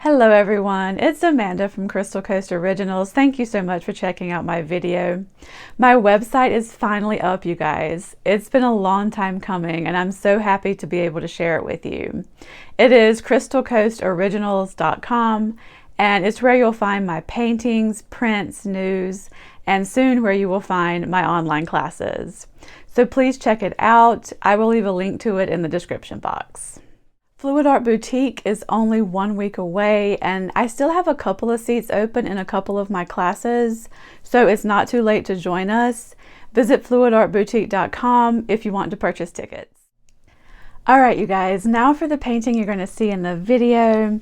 Hello everyone, it's Amanda from Crystal Coast Originals. Thank you so much for checking out my video. My website is finally up, you guys. It's been a long time coming and I'm so happy to be able to share it with you. It is crystalcoastoriginals.com and it's where you'll find my paintings, prints, news, and soon where you will find my online classes. So please check it out. I will leave a link to it in the description box. Fluid Art Boutique is only 1 week away and I still have a couple of seats open in a couple of my classes, so it's not too late to join us. Visit fluidartboutique.com if you want to purchase tickets. Alright you guys, now for the painting you're going to see in the video.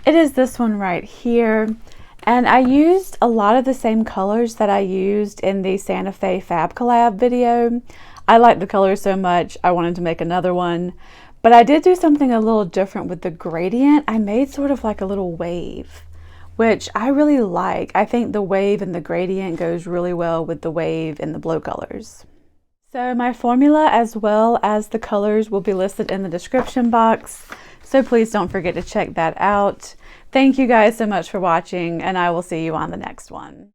It is this one right here, and I used a lot of the same colors that I used in the Santa Fe Fab Collab video. I like the colors so much I wanted to make another one. But I did do something a little different with the gradient. I made sort of like a little wave, which I really like. I think the wave and the gradient goes really well with the wave and the blow colors. So my formula as well as the colors will be listed in the description box. So please don't forget to check that out. Thank you guys so much for watching and I will see you on the next one.